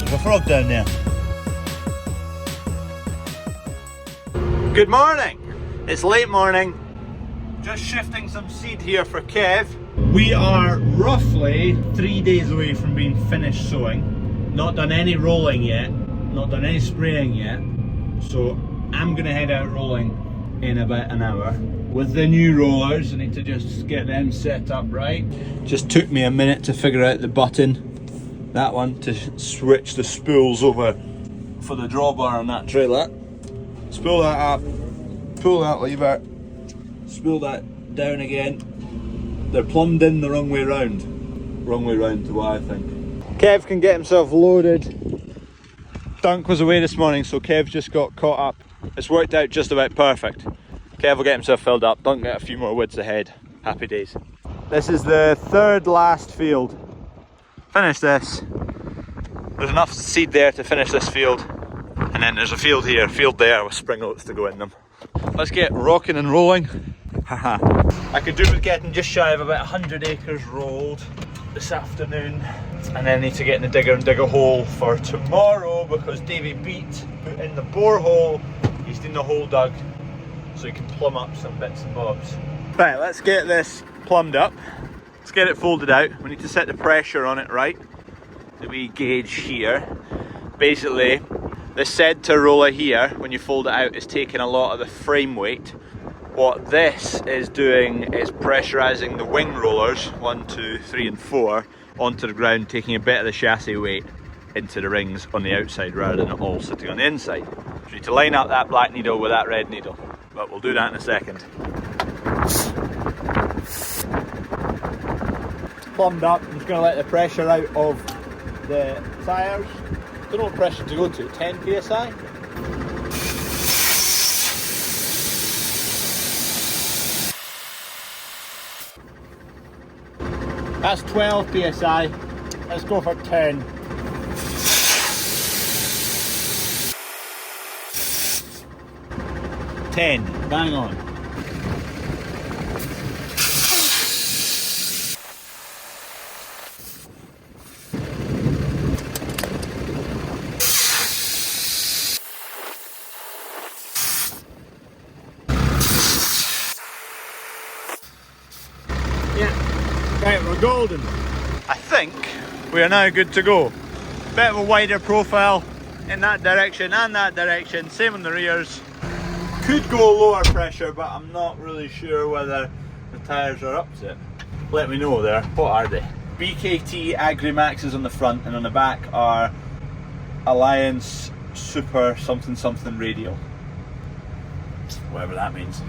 There's a frog down there. Good morning. It's late morning. Just shifting some seed here for Kev. We are roughly 3 days away from being finished sowing. Not done any rolling yet, not done any spraying yet. So I'm gonna head out rolling in about an hour. With the new rollers, I need to just get them set up right. Just took me a minute to figure out the button, that one, to switch the spools over for the drawbar on that trailer. Spool that up, pull that lever, spool that down again. They're plumbed in the wrong way round. Wrong way round to what I think. Kev can get himself loaded. Dunk was away this morning, so Kev just got caught up. It's worked out just about perfect. Kev will get himself filled up, Dunk get a few more woods ahead. Happy days. This is the third last field. Finish this. There's enough seed there to finish this field. And then there's a field here, field there with spring oats to go in them. Let's get rocking and rolling. Haha. I could do with getting just shy of about 100 acres rolled this afternoon. And then I need to get in the digger and dig a hole for tomorrow because Davey Beat put in the borehole. He's in the hole dug so he can plumb up some bits and bobs. Right, let's get this plumbed up. Let's get it folded out. We need to set the pressure on it right. The wee gauge here. Basically, the center roller here, when you fold it out, is taking a lot of the frame weight. What this is doing is pressurizing the wing rollers, 1, 2, 3 and 4, onto the ground, taking a bit of the chassis weight into the rings on the outside rather than it all sitting on the inside. So you need to line up that black needle with that red needle, but we'll do that in a second. Plumbed up, I'm just going to let the pressure out of the tyres. Don't know what pressure to go to, 10 psi? That's 12 psi. Let's go for 10. Bang on. Right, we're golden. I think we are now good to go. Bit of a wider profile in that direction and that direction, same on the rears. Could go lower pressure, but I'm not really sure whether the tyres are up to it. Let me know there. What are they? BKT Agrimaxes on the front, and on the back are Alliance Super something something radial. Whatever that means.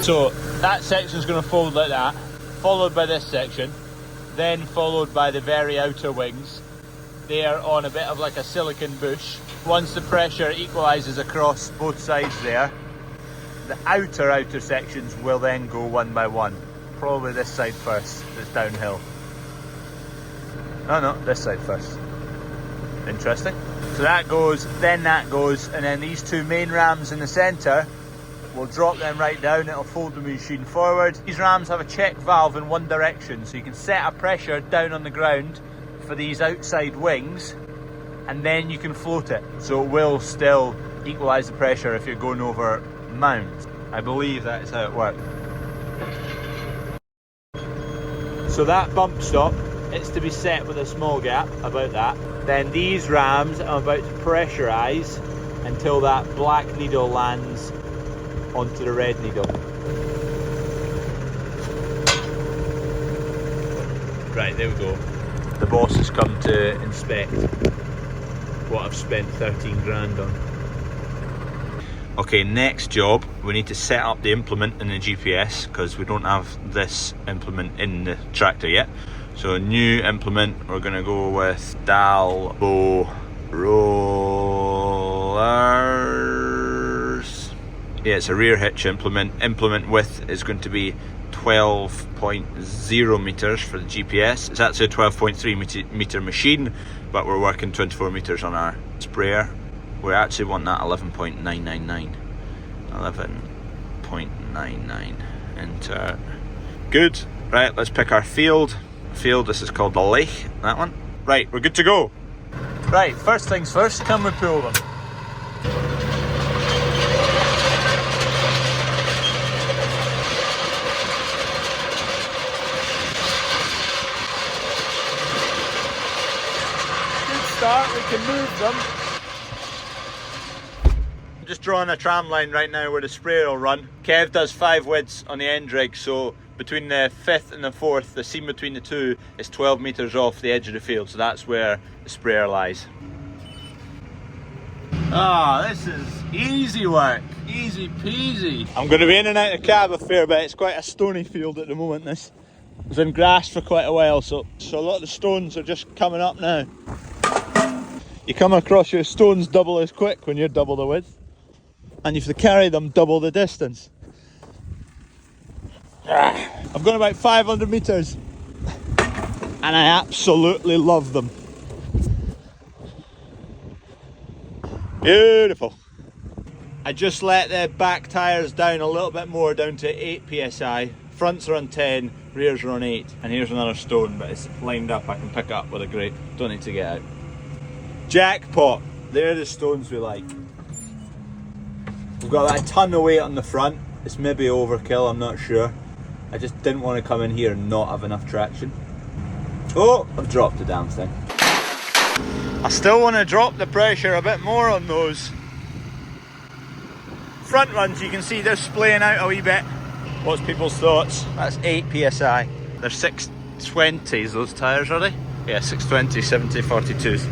So that section's going to fold like that, followed by this section, then followed by the very outer wings. They are on a bit of like a silicon bush. Once the pressure equalises across both sides there, the outer sections will then go one by one. Probably this side first, that's downhill. No, this side first. Interesting. So that goes, and then these two main rams in the centre, we'll drop them right down, it'll fold the machine forward. These rams have a check valve in one direction, so you can set a pressure down on the ground for these outside wings, and then you can float it. So it will still equalise the pressure if you're going over mounds. I believe that is how it works. So that bump stop, it's to be set with a small gap, about that. Then these rams I'm about to pressurise until that black needle lands onto the red needle. Right, there we go. The boss has come to inspect what I've spent 13 grand on. Okay, next job, we need to set up the implement in the GPS because we don't have this implement in the tractor yet. So a new implement, we're going to go with Dalbo rollers. Yeah, it's a rear hitch implement. Implement width is going to be 12.0 meters for the GPS. It's actually a 12.3 meter machine, but we're working 24 meters on our sprayer. We actually want that 11.999. 11.99. Enter. Good. Right, let's pick our field. field. This is called the Lake, that one. Right, we're good to go. Right, first things first, can we pull them? Start, we can move them. I'm just drawing a tram line right now where the sprayer will run. Kev does 5 widths on the end rig, so between the 5th and the 4th, the seam between the two is 12 metres off the edge of the field, so that's where the sprayer lies. Ah, this is easy work, easy peasy. I'm going to be in and out of cab a fair bit. It's quite a stony field at the moment, this. It was in grass for quite a while, so a lot of the stones are just coming up now. You come across your stones double as quick when you're double the width, and you have to carry them double the distance. I've gone about 500 metres and I absolutely love them. Beautiful. I just let the back tyres down a little bit more, down to 8 psi. Fronts are on 10, rears are on 8, and here's another stone, but it's lined up. I can pick it up with a grate, don't need to get out. Jackpot, they're the stones we like. We've got a ton of weight on the front. It's maybe overkill, I'm not sure. I just didn't want to come in here and not have enough traction. Oh, I've dropped the damn thing. I still want to drop the pressure a bit more on those front runs. You can see they're splaying out a wee bit. What's people's thoughts? That's 8 psi. They're 620s, those tyres, are they? Yeah, 620, 70, 42s.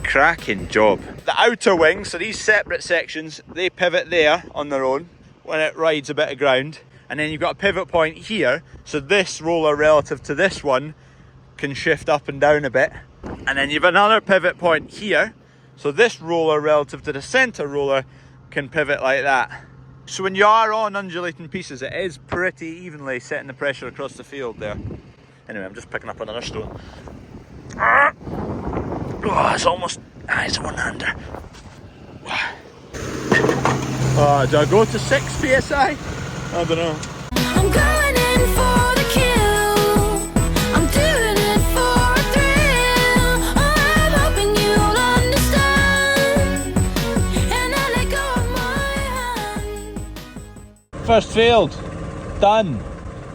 Cracking job. The outer wing, so these separate sections, they pivot there on their own when it rides a bit of ground, and then you've got a pivot point here, so this roller relative to this one can shift up and down a bit, and then you've another pivot point here, so this roller relative to the center roller can pivot like that. So when you are on undulating pieces, it is pretty evenly setting the pressure across the field there. Anyway, I'm just picking up another stone. Oh, it's almost, it's a one-hander. Do I go to 6 psi? I don't know. I'm going in for the kill. I'm doing it for a thrill. I'm hoping you'll understand. And I let go of my hand. First field, done.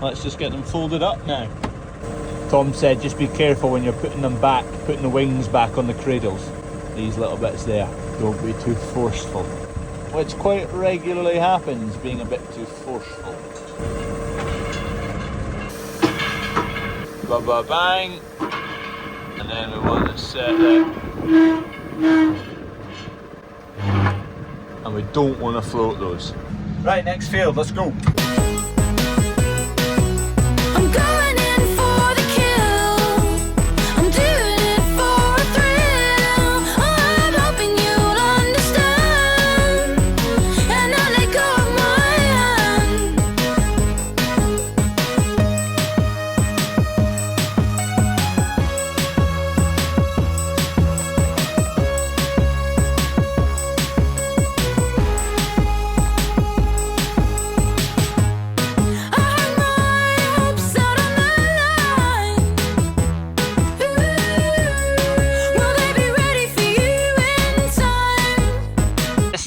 Let's just get them folded up now. Tom said just be careful when you're putting them back, putting the wings back on the cradles. These little bits there, don't be too forceful. Which quite regularly happens, being a bit too forceful. Ba-ba-bang. And then we want to set it. And we don't want to float those. Right, next field, let's go.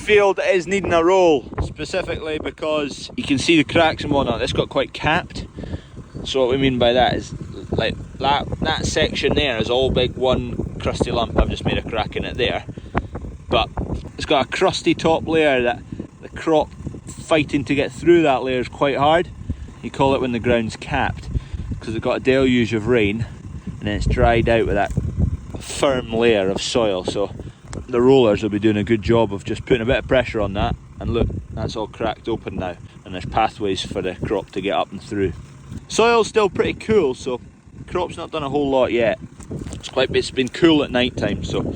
Field is needing a roll, specifically because you can see the cracks and whatnot. It's got quite capped, so what we mean by that is like that section there is all big one crusty lump. I've just made a crack in it there, but it's got a crusty top layer that the crop fighting to get through that layer is quite hard. You call it when the ground's capped, because it's got a deluge of rain and then it's dried out with that firm layer of soil. So the rollers will be doing a good job of just putting a bit of pressure on that, and look, that's all cracked open now, and there's pathways for the crop to get up and through. Soil's still pretty cool, so crop's not done a whole lot yet. It's been cool at night time, so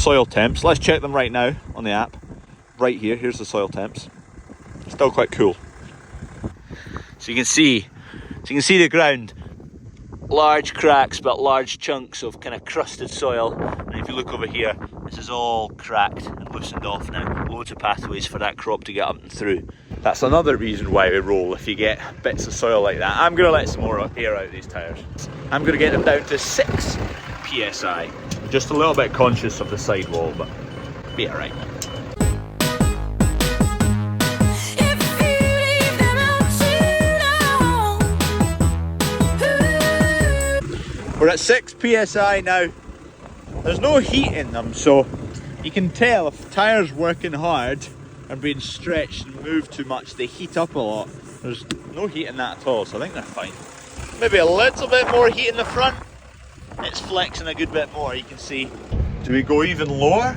soil temps. Let's check them right now on the app. Right here, here's the soil temps. Still quite cool. So you can see the ground. Large cracks, but large chunks of kind of crusted soil. And if you look over here, this is all cracked and loosened off now. Loads of pathways for that crop to get up and through. That's another reason why we roll if you get bits of soil like that. I'm going to let some more air out of these tyres. I'm going to get them down to 6 PSI. Just a little bit conscious of the sidewall, but be alright. We're at 6 PSI now. There's no heat in them, so you can tell if the tyre's working hard and being stretched and moved too much, they heat up a lot. There's no heat in that at all, so I think they're fine. Maybe a little bit more heat in the front. It's flexing a good bit more, you can see. Do we go even lower?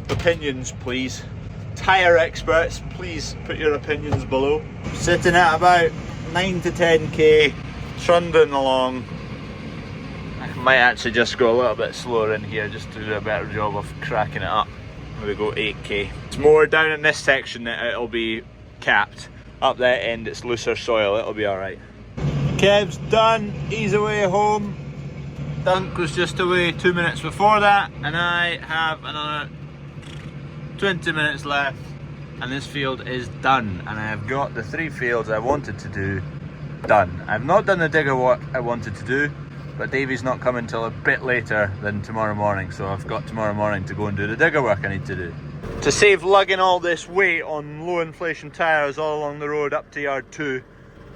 Opinions, please. Tyre experts, please put your opinions below. Sitting at about 9 to 10k. Trundling along. I might actually just go a little bit slower in here just to do a better job of cracking it up. Maybe go 8k. It's more down in this section that it'll be capped. Up that end it's looser soil, it'll be alright. Kev's done, he's away home. Dunk was just away 2 minutes before that, and I have another 20 minutes left, and this field is done, and I have got the 3 fields I wanted to do done. I've not done the digger work I wanted to do, but Davey's not coming till a bit later than tomorrow morning, so I've got tomorrow morning to go and do the digger work I need to do. To save lugging all this weight on low inflation tyres all along the road up to yard 2,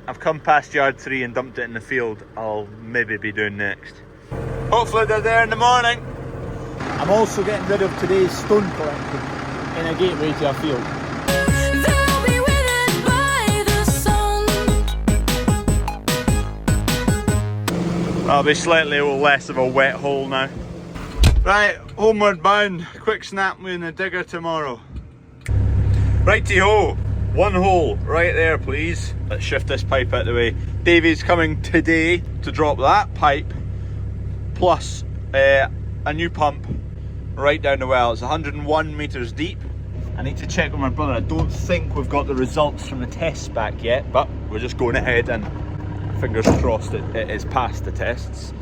I've come past yard 3 and dumped it in the field. I'll maybe be doing next. Hopefully they're there in the morning. I'm also getting rid of today's stone collecting in a gateway to a field. That'll be slightly less of a wet hole now. Right, homeward bound. Quick snap me in the digger tomorrow. Righty-ho, 1 hole right there please. Let's shift this pipe out of the way. Davey's coming today to drop that pipe plus a new pump right down the well. It's 101 metres deep. I need to check with my brother. I don't think we've got the results from the tests back yet, but we're just going ahead and fingers crossed it is past the tests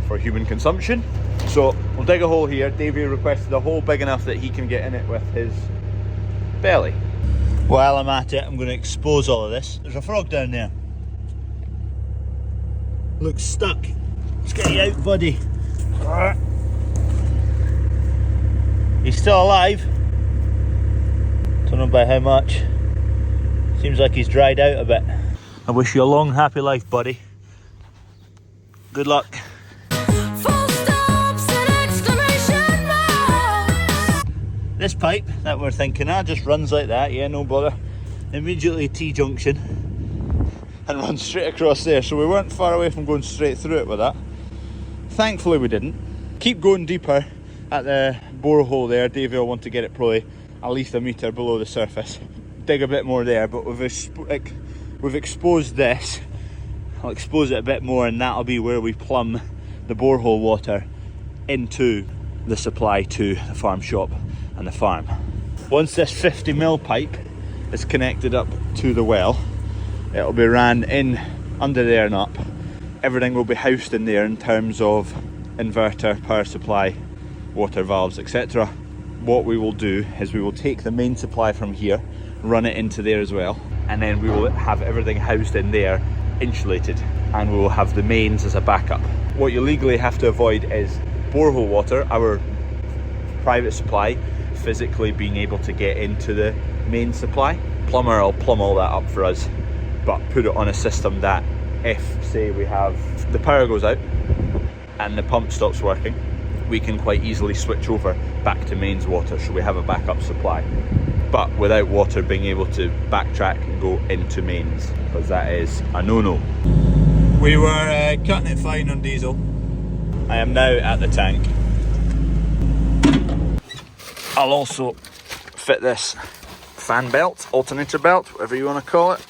for human consumption. So we'll dig a hole here. Davey requested a hole big enough that he can get in it with his belly. While I'm at it, I'm going to expose all of this. There's a frog down there. Looks stuck. Let's get you out, buddy. He's still alive. Don't know by how much. Seems like he's dried out a bit. I wish you a long, happy life, buddy. Good luck. Full stops and exclamation marks. This pipe that we're thinking of just runs like that, yeah, no bother. Immediately T-junction and runs straight across there. So we weren't far away from going straight through it with that. Thankfully we didn't. Keep going deeper at the borehole there. Davey will want to get it probably at least a metre below the surface. Dig a bit more there, but we've exposed this. I'll expose it a bit more and that'll be where we plumb the borehole water into the supply to the farm shop and the farm. Once this 50mm pipe is connected up to the well, it'll be ran in under there and up. Everything will be housed in there in terms of inverter, power supply, water valves, etc. What we will do is we will take the main supply from here, run it into there as well, and then we will have everything housed in there, insulated, and we will have the mains as a backup. What you legally have to avoid is borehole water, our private supply, physically being able to get into the main supply. Plumber will plumb all that up for us, but put it on a system that if, say, we have the power goes out and the pump stops working, we can quite easily switch over back to mains water, so we have a backup supply. But without water being able to backtrack and go into mains, because that is a no-no. We were cutting it fine on diesel. I am now at the tank. I'll also fit this fan belt, alternator belt, whatever you want to call it.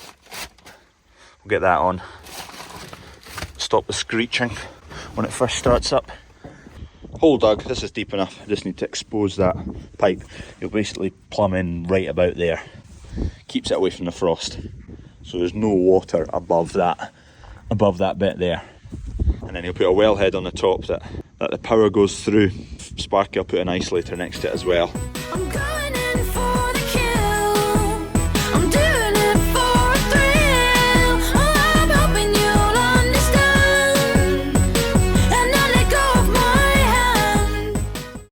We'll get that on. Stop the screeching when it first starts up. Hole dug, this is deep enough. I just need to expose that pipe. You'll basically plumb in right about there. Keeps it away from the frost. So there's no water above that bit there. And then he'll put a wellhead on the top that the power goes through. Sparky will put an isolator next to it as well.